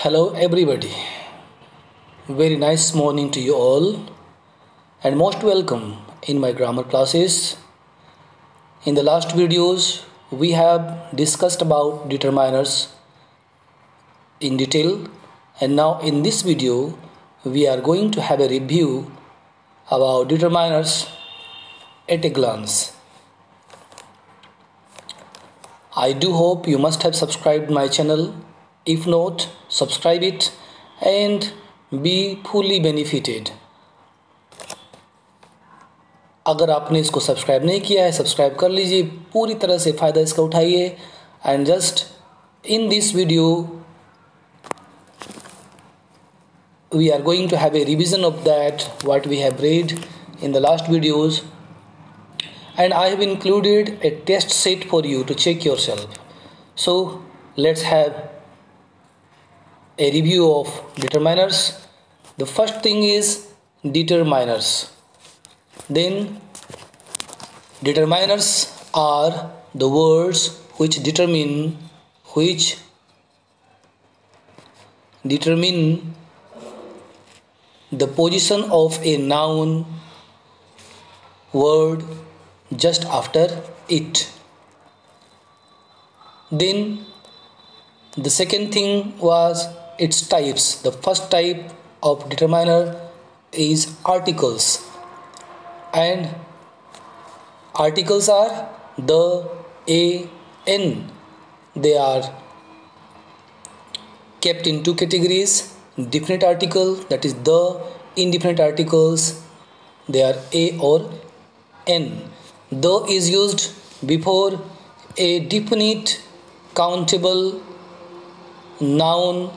Hello, everybody. Very nice morning to you all, and most welcome in my grammar classes. In the last videos, we have discussed about determiners in detail, and now in this video, we are going to have a review about determiners at a glance. I do hope you must have subscribed my channel. If not, subscribe it and be fully benefited. अगर आपने इसको subscribe नहीं किया है, subscribe कर लीजिए, पूरी तरह से फ़ायदा इसका उठाइए. And just in this video we are going to have a revision of that what we have read in the last videos, and I have included a test set for you to check yourself. So let's have a review of determiners. The first thing is determiners. Then determiners are the words which determine the position of a noun word just after it. Then the second thing was its types. The first type of determiner is articles, and articles are the, a, n. They are kept in two categories: definite article, that is the; indefinite articles, they are a or n. The is used before a definite countable noun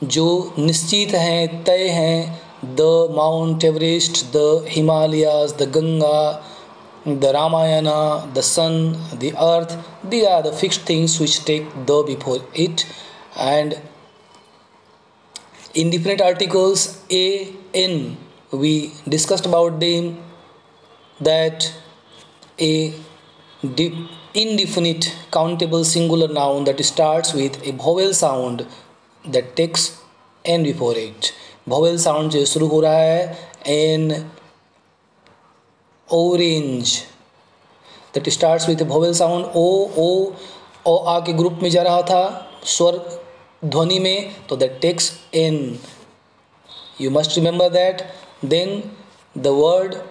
जो निश्चित हैं, तय हैं. The mount Everest, the Himalayas, the Ganga, the Ramayana, the sun, the earth. These are the fixed things which take the before it. And indefinite articles a, n, we discussed about them, that a indefinite countable singular noun that starts with a vowel sound that takes n before it. vowel sound जो शुरू हो रहा है n, orange, that starts with a vowel sound o आ के group में जा रहा था स्वर ध्वनि में, तो that takes n. You must remember that. Then the word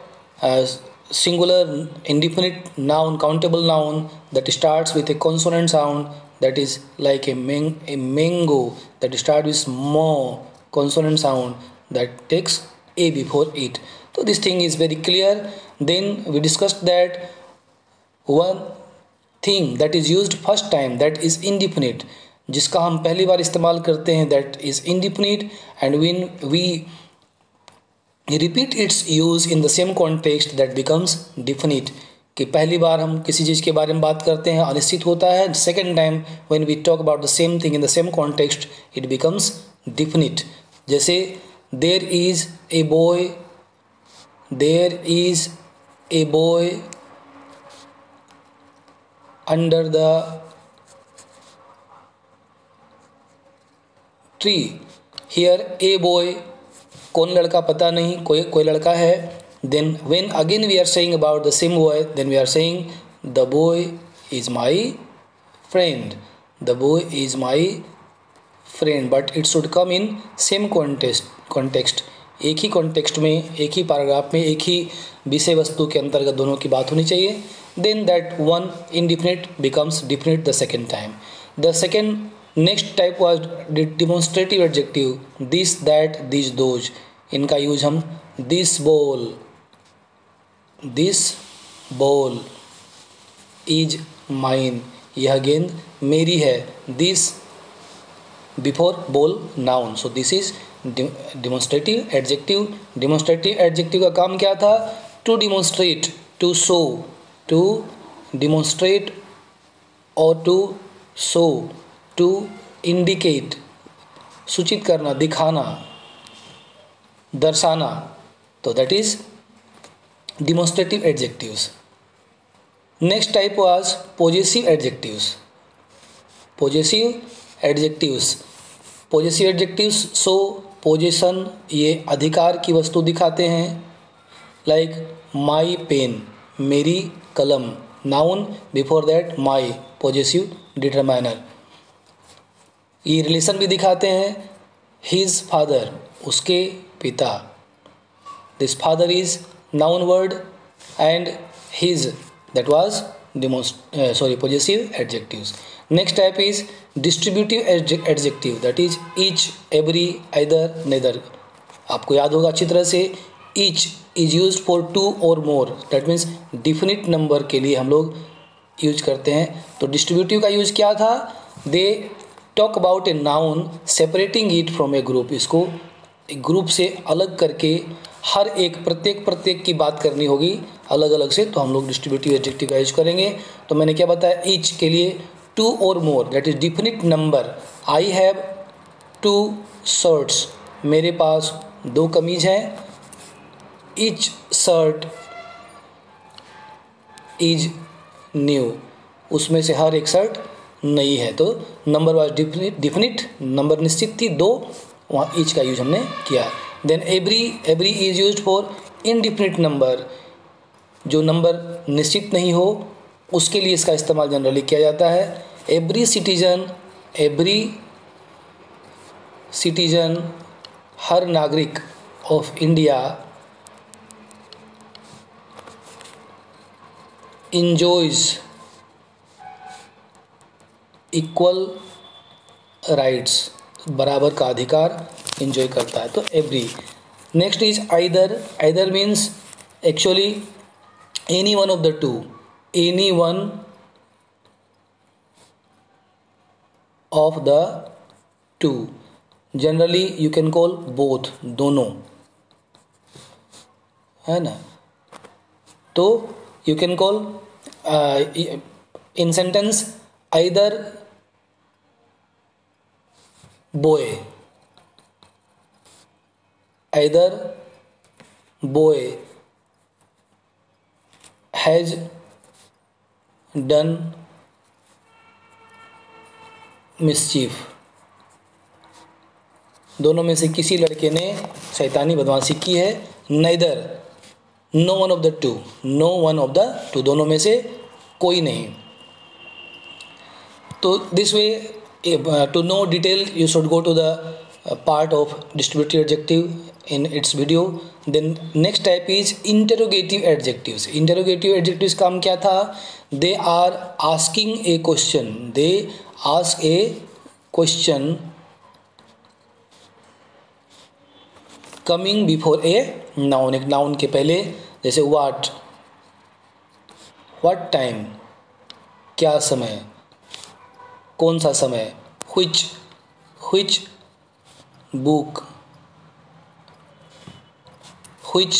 as singular indefinite noun, countable noun that starts with a consonant sound, that is like a mango that starts with mo, consonant sound that takes a before it. So this thing is very clear. Then we discussed that one thing that is used first time, that is indefinite, जिसका हम पहली बार इस्तेमाल करते हैं, that is indefinite, and when we repeat its use in the same context, that becomes definite. कि पहली बार हम किसी चीज़ के बारे में बात करते हैं, अनिश्चित होता है. Second time when we talk about the same thing in the same context, it becomes definite. जैसे there is a boy under the tree. Here a boy, कौन लड़का पता नहीं, कोई लड़का है. Then when again we are saying about the same boy, then we are saying the boy is my friend. The boy is my friend, but it should come in same context. एक ही context में, एक ही paragraph में, एक ही विषय वस्तु के अंतर्गत दोनों की बात होनी चाहिए. Then that one indefinite becomes definite the second time. The second next type was demonstrative adjective. This, that, these, those. इनका यूज हम this ball is mine. यह गेंद मेरी है. This before ball noun. So this is demonstrative adjective. Demonstrative adjective का काम क्या था? To demonstrate, to show, to demonstrate or to show, to indicate, सूचित करना, दिखाना, दर्शाना. तो that is demonstrative adjectives. Next type was possessive adjectives. Possessive adjectives. Possessive adjectives so possession, ये अधिकार की वस्तु दिखाते हैं. लाइक माई पेन, मेरी कलम. Noun before that my, possessive determiner. ये रिलेशन भी दिखाते हैं. हिज फादर, उसके पिता. This father is noun word and his that was possessive adjectives. Next type is distributive adjective, that is each, every, either, neither. आपको याद होगा अच्छी तरह से, each is used for two or more, that means definite number के लिए हम लोग यूज करते हैं. तो distributive का यूज क्या था? they talk about a noun separating it from a group. इसको एक ग्रुप से अलग करके हर एक प्रत्येक की बात करनी होगी अलग अलग से, तो हम लोग डिस्ट्रीब्यूटिव एडजेक्टिव का यूज करेंगे. तो मैंने क्या बताया? ईच के लिए टू और more, that is definite number. I have 2 shirts, मेरे पास 2 कमीज हैं. ईच शर्ट इज न्यू, उसमें से हर एक शर्ट नई है. तो नंबर वाज डिफिनिट, नंबर निश्चित थी 2, वहाँ ईच का यूज हमने किया. Then every is used for indefinite number, जो नंबर निश्चित नहीं हो उसके लिए इसका इस्तेमाल जनरली किया जाता है. एवरी सिटीजन, हर नागरिक of India enjoys equal rights, बराबर का अधिकार इंजॉय करता है. तो every. Next is either means actually any one of the two, any one of the two. Generally you can call both, दोनों, है ना. तो you can call in sentence either boy, either boy has done mischief, दोनों में से किसी लड़के ने शैतानी बदमाशी की है. neither, no one of the two, दोनों में से कोई नहीं. तो this way, to know detail you should go to the part of distributive adjective in its video. Then next type is interrogative adjectives. Interrogative adjectives काम क्या था? They are asking a question, they ask a question coming before a noun. एक noun के पहले, जैसे what time, क्या समय, कौन सा समय. which book, which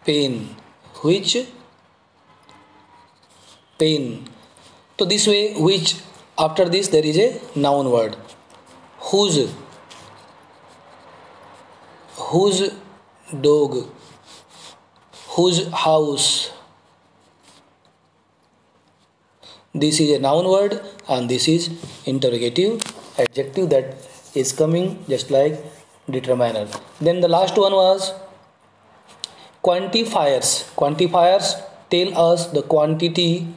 pen. तो this way which, after this there is a noun word. whose dog, whose house. This is a noun word and this is interrogative adjective that is coming just like determiner. Then the last one was quantifiers. Quantifiers tell us the quantity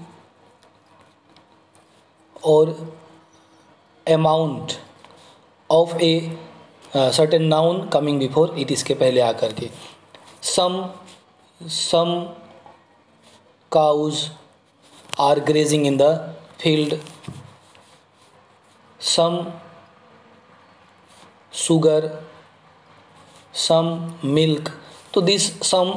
or amount of a certain noun coming before it, इसके पहले आकर के. some cows are grazing in the field. Some sugar, some milk. So this some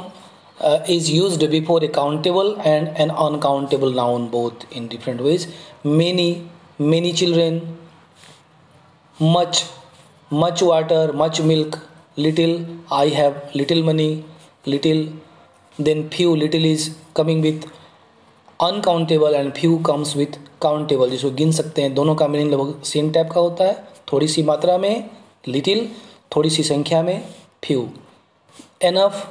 is used before a countable and an uncountable noun, both in different ways. Many children, much water, much milk. Little, I have little money, little. Then few, little is coming with uncountable and few comes with countable, जिसको गिन सकते हैं. दोनों का meaning लगभग same type का होता है. थोड़ी सी मात्रा में लिटिल, थोड़ी सी संख्या में फ्यू. एनफ,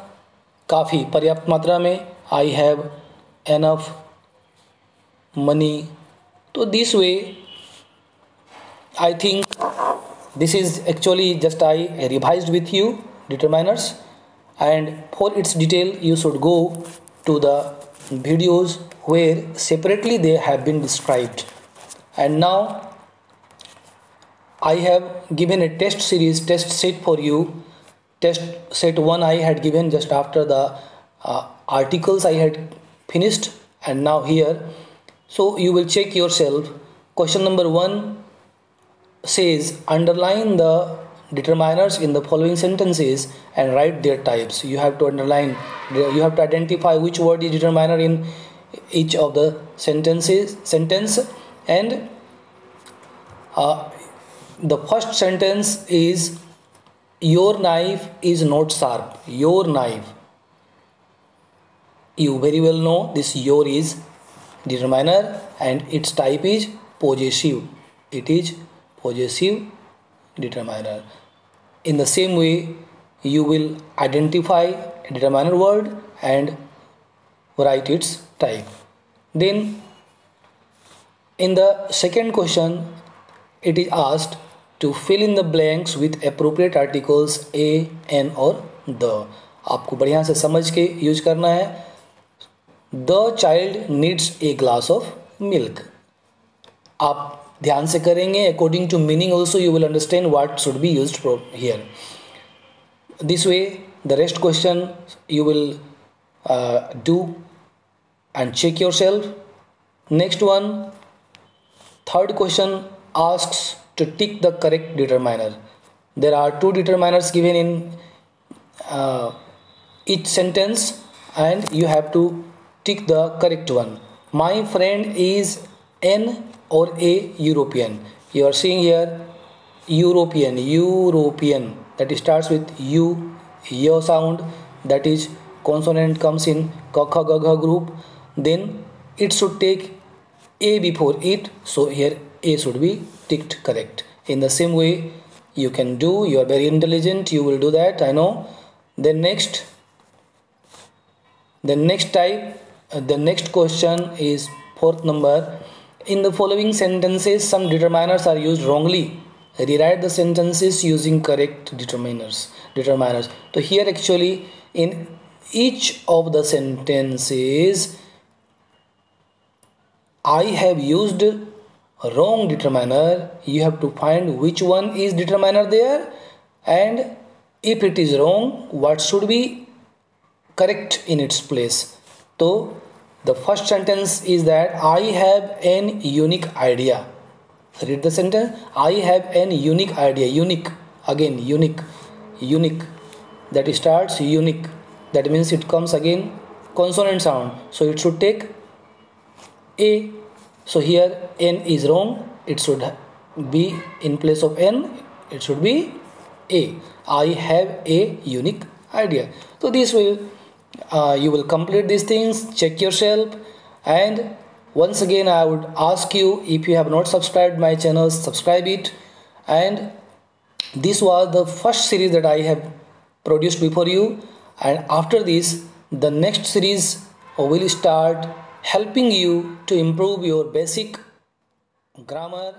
काफ़ी, पर्याप्त मात्रा में. I have enough money. तो this way I think This is actually just I revised with you determiners, and for its detail you should go to the videos where separately they have been described. And now I have given a test series, test set for you. Test set 1 I had given just after the articles I had finished, and now here. So you will check yourself. Question number 1 says underline the determiners in the following sentences and write their types. You have to underline, you have to identify which word is determiner in each of the sentence. And the first sentence is your knife is not sharp. Your knife, you very well know this your is determiner and its type is possessive. It is possessive determiner. In the same way you will identify a determiner word and write its type. Then in the second question it is asked to fill in the blanks with appropriate articles a, an और the. आपको बढ़िया से समझ के use करना है. The child needs a glass of milk. आप ध्यान से करेंगे. According to meaning also you will understand what should be used from here. This way the rest question you will do and check yourself. Next one, third question asks to tick the correct determiner. There are two determiners given in each sentence and you have to tick the correct one. My friend is an or a European. You are seeing here European, that starts with U, Y sound, that is consonant comes in Ka Kha Ga Gha group. Then it should take a before it, so here a should be ticked correct. In the same way you can do. You are very intelligent, you will do that, I know. Then next type, the next question is fourth number. In the following sentences some determiners are used wrongly. Rewrite the sentences using correct determiners. So here actually in each of the sentences I have used wrong determiner. You have to find which one is determiner there, and if it is wrong, what should be correct in its place. So the first sentence is that I have an unique idea. Read the sentence. I have an unique idea. Unique, again unique. That starts unique. That means it comes again consonant sound. So it should take a. So here n is wrong. It should be in place of n. It should be a. I have a unique idea. So this way you will complete these things. Check yourself. And once again I would ask you, if you have not subscribed my channel, subscribe it. And this was the first series that I have produced before you, and after this the next series will start helping you to improve your basic grammar